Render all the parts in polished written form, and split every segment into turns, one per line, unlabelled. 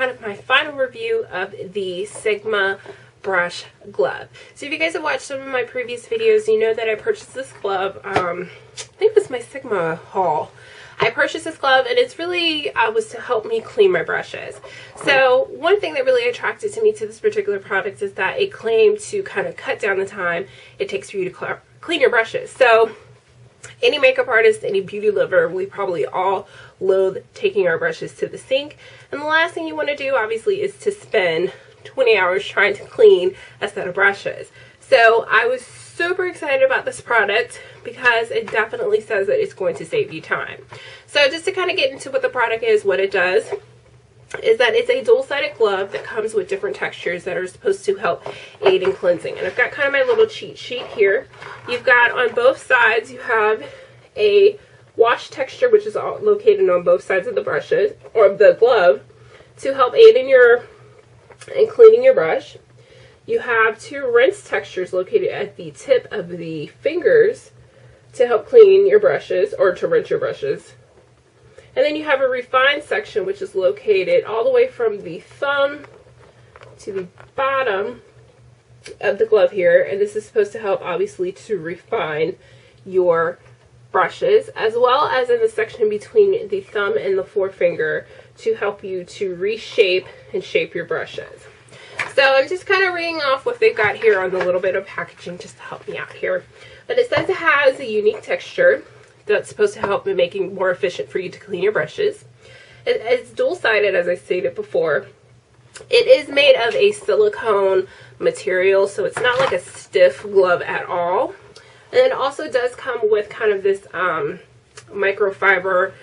kind of my final review of the Sigma brush glove. So if you guys have watched some of my previous videos, you know that I purchased this glove. I think it was my Sigma haul. I purchased this glove, and it's really was to help me clean my brushes. So one thing that really attracted to me to this particular product is that it claimed to kind of cut down the time it takes for you to clean your brushes. So any makeup artist, any beauty lover, we probably all loathe taking our brushes to the sink. And the last thing you want to do, obviously, is to spend 20 hours trying to clean a set of brushes. So I was super excited about this product because it definitely says that it's going to save you time. So just to kind of get into what the product is, what it does is that it's a dual-sided glove that comes with different textures that are supposed to help aid in cleansing. And I've got kind of my little cheat sheet here. You've got on both sides, you have a wash texture, which is all located on both sides of the brushes, or the glove, to help aid in cleaning your brush. You have two rinse textures located at the tip of the fingers to help clean your brushes, or to rinse your brushes. And then you have a refine section, which is located all the way from the thumb to the bottom of the glove here. And this is supposed to help, obviously, to refine your brushes, as well as in the section between the thumb and the forefinger to help you to reshape and shape your brushes. So I'm just kind of reading off what they've got here on the little bit of packaging just to help me out here. But it says it has a unique texture that's supposed to help in making it more efficient for you to clean your brushes. It's dual-sided, as I stated before. It is made of a silicone material, so it's not like a stiff glove at all. And it also does come with kind of this microfiber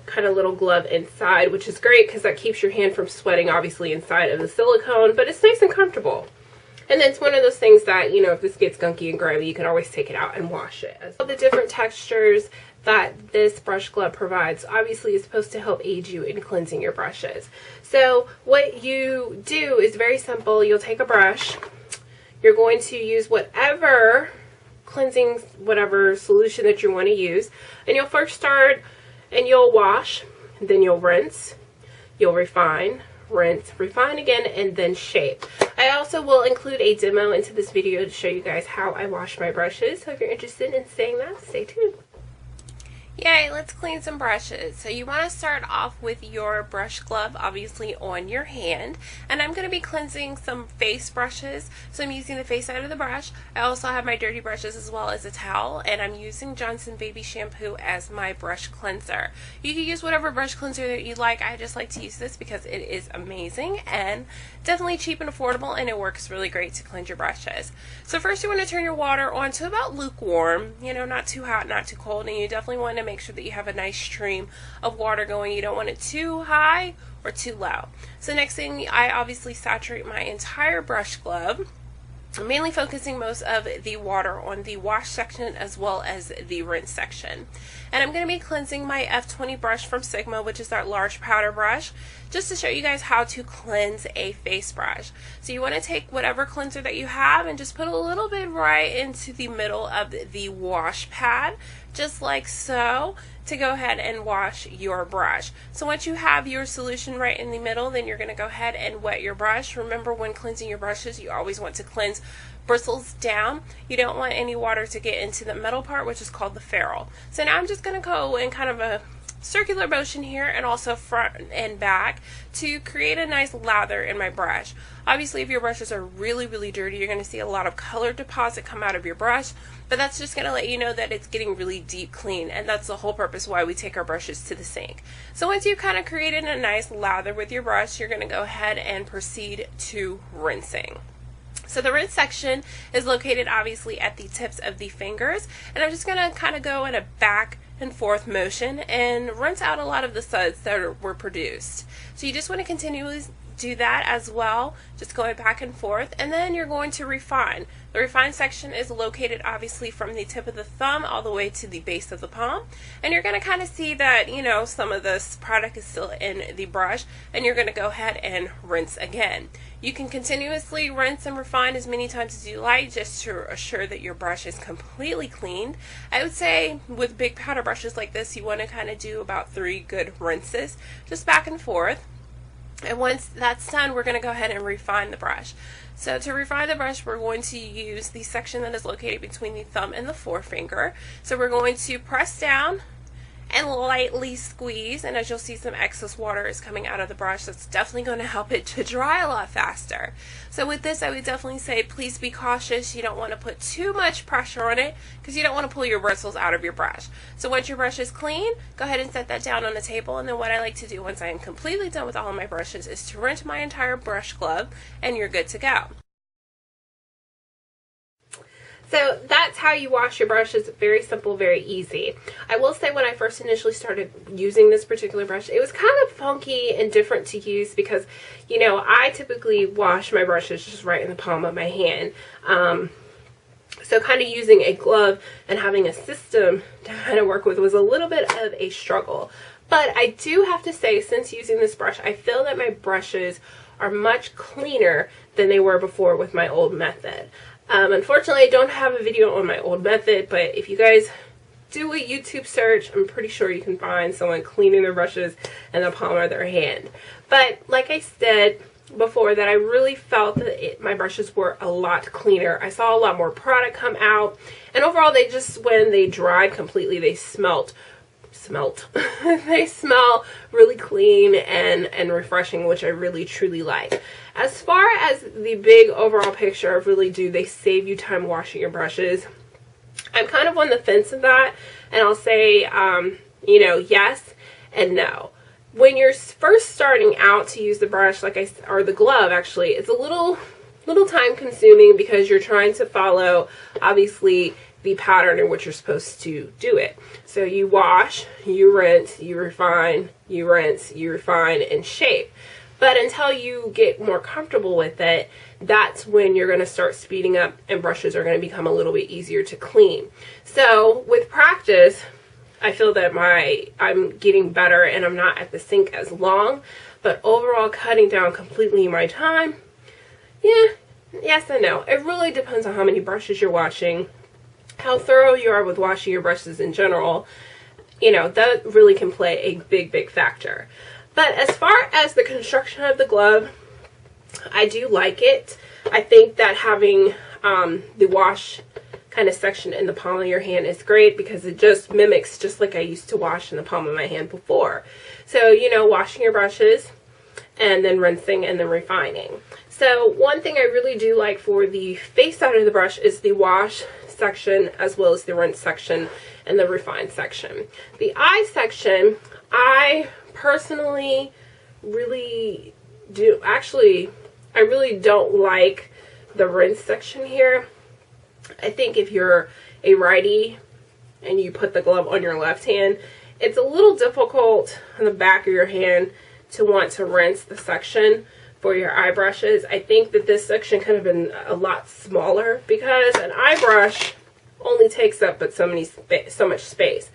kind of little glove inside, which is great because that keeps your hand from sweating, obviously, inside of the silicone, but it's nice and comfortable. And it's one of those things that, you know, if this gets gunky and grimy, you can always take it out and wash it. All the different textures that this brush glove provides, obviously, is supposed to help aid you in cleansing your brushes. So what you do is very simple. You'll take a brush. You're going to use whatever cleansing, whatever solution that you want to use. And you'll first start and you'll wash, and then you'll rinse, you'll refine, rinse, refine again, and then shape. I also will include a demo into this video to show you guys how I wash my brushes. So if you're interested in seeing that, stay tuned. Yay, let's clean some brushes. So you want to start off with your brush glove, obviously, on your hand. And I'm going to be cleansing some face brushes. So I'm using the face side of the brush. I also have my dirty brushes as well as a towel. And I'm using Johnson Baby Shampoo as my brush cleanser. You can use whatever brush cleanser that you like. I just like to use this because it is amazing and definitely cheap and affordable, and it works really great to cleanse your brushes. So first you want to turn your water on to about lukewarm, you know, not too hot, not too cold, and you definitely want to make sure that you have a nice stream of water going. You don't want it too high or too low. So next thing, I obviously saturate my entire brush glove. I'm mainly focusing most of the water on the wash section as well as the rinse section. And I'm going to be cleansing my F20 brush from Sigma, which is that large powder brush, just to show you guys how to cleanse a face brush. So you want to take whatever cleanser that you have and just put a little bit right into the middle of the wash pad, just like so, to go ahead and wash your brush. So once you have your solution right in the middle, then you're going to go ahead and wet your brush. Remember, when cleansing your brushes, you always want to cleanse bristles down. You don't want any water to get into the metal part, which is called the ferrule. So now I'm just going to go in kind of a circular motion here, and also front and back, to create a nice lather in my brush. Obviously, if your brushes are really, really dirty, you're going to see a lot of color deposit come out of your brush, but that's just going to let you know that it's getting really deep clean, and that's the whole purpose why we take our brushes to the sink. So once you've kind of created a nice lather with your brush, you're going to go ahead and proceed to rinsing. So the rinse section is located obviously at the tips of the fingers, and I'm just going to kind of go in a back and forth motion and rinse out a lot of the suds that were produced. So you just want to continually do that as well, just going back and forth, and then you're going to refine. The refine section is located obviously from the tip of the thumb all the way to the base of the palm, and you're going to kind of see that, you know, some of this product is still in the brush, and you're going to go ahead and rinse again. You can continuously rinse and refine as many times as you like, just to assure that your brush is completely cleaned. I would say with big powder brushes like this, you want to kind of do about 3 good rinses, just back and forth. And once that's done, we're going to go ahead and refine the brush. So to refine the brush, we're going to use the section that is located between the thumb and the forefinger. So we're going to press down and lightly squeeze, and as you'll see, some excess water is coming out of the brush. That's definitely going to help it to dry a lot faster. So with this, I would definitely say please be cautious. You don't want to put too much pressure on it because you don't want to pull your bristles out of your brush. So once your brush is clean, go ahead and set that down on the table, and then what I like to do once I am completely done with all of my brushes is to rinse my entire brush glove, and you're good to go. So that's how you wash your brushes. Very simple, very easy. I will say when I first initially started using this particular brush, it was kind of funky and different to use because, you know, I typically wash my brushes just right in the palm of my hand. So kind of using a glove and having a system to kind of work with was a little bit of a struggle. But I do have to say, since using this brush, I feel that my brushes are much cleaner than they were before with my old method. Unfortunately, I don't have a video on my old method, but if you guys do a YouTube search, I'm pretty sure you can find someone cleaning their brushes in the palm of their hand. But like I said before, that I really felt that my brushes were a lot cleaner. I saw a lot more product come out, and overall they just, when they dried completely, they they smell really clean and refreshing, which I really truly like. As far as the big overall picture, they save you time washing your brushes. I'm kind of on the fence of that, and I'll say you know, yes and no. When you're first starting out to use the brush, or the glove actually, it's a little time consuming because you're trying to follow, obviously, the pattern in which you're supposed to do it. So you wash, you rinse, you refine, you rinse, you refine, and shape. But until you get more comfortable with it, that's when you're going to start speeding up and brushes are going to become a little bit easier to clean. So with practice, I feel that I'm getting better and I'm not at the sink as long, but overall cutting down completely my time, yeah, yes and no. It really depends on how many brushes you're washing, how thorough you are with washing your brushes in general. You know, that really can play a big factor. But as far as the construction of the glove, I do like it. I think that having the wash kind of section in the palm of your hand is great because it just mimics just like I used to wash in the palm of my hand before. So, you know, washing your brushes and then rinsing and then refining. So one thing I really do like for the face side of the brush is the wash section as well as the rinse section and the refine section. The eye section, I personally really do, actually, I really don't like the rinse section here. I think if you're a righty and you put the glove on your left hand, it's a little difficult on the back of your hand to want to rinse the section for your eye brushes. I think that this section could have been a lot smaller because an eye brush only takes up but so much space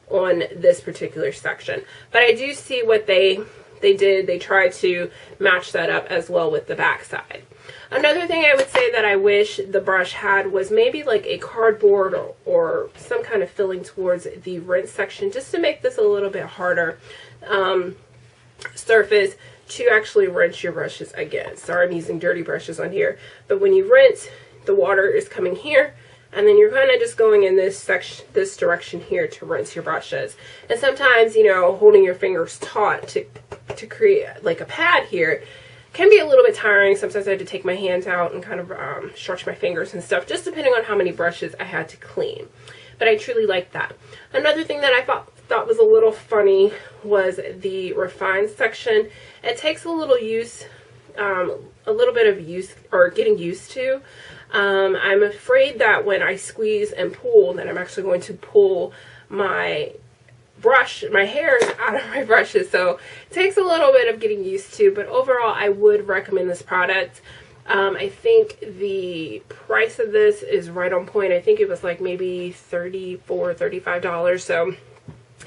on this particular section. But I do see what they did. They tried to match that up as well with the back side. Another thing I would say that I wish the brush had was maybe like a cardboard or some kind of filling towards the rinse section just to make this a little bit harder surface to actually rinse your brushes again. Sorry, I'm using dirty brushes on here. But when you rinse, the water is coming here, and then you're kind of just going in this direction here to rinse your brushes. And sometimes, you know, holding your fingers taut to create like a pad here can be a little bit tiring. Sometimes I had to take my hands out and kind of stretch my fingers and stuff, just depending on how many brushes I had to clean. But I truly like that. Another thing that I thought was a little funny was the refine section. It takes a little bit of use or getting used to. I'm afraid that when I squeeze and pull, that I'm actually going to pull my hairs out of my brushes. So it takes a little bit of getting used to, but overall I would recommend this product. I think the price of this is right on point. I think it was like maybe $34, $35. So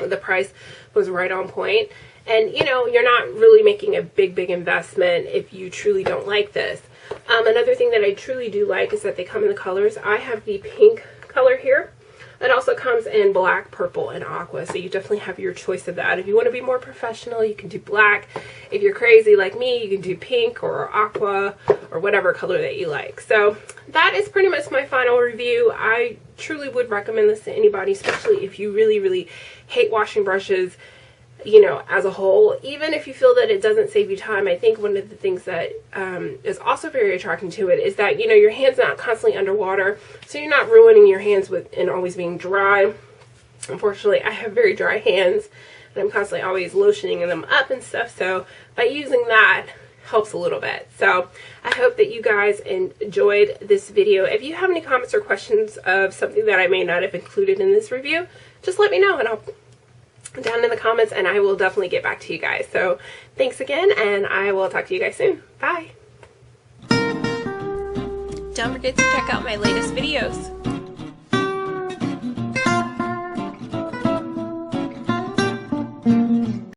the price was right on point. And you know, you're not really making a big investment if you truly don't like this. Another thing that I truly do like is that they come in the colors. I have the pink color here. It also comes in black, purple, and aqua, so you definitely have your choice of that. If you want to be more professional, you can do black. If you're crazy like me, you can do pink or aqua or whatever color that you like. So that is pretty much my final review. I truly would recommend this to anybody, especially if you really, really hate washing brushes, you know, as a whole. Even if you feel that it doesn't save you time, I think one of the things that is also very attracting to it is that, you know, your hand's not constantly underwater, so you're not ruining your hands with and always being dry. Unfortunately, I have very dry hands, and I'm constantly always lotioning them up and stuff, so by using that helps a little bit. So I hope that you guys enjoyed this video. If you have any comments or questions of something that I may not have included in this review, just let me know, and I'll down in the comments, and I will definitely get back to you guys. So thanks again, and I will talk to you guys soon. Bye. Don't forget to check out my latest videos.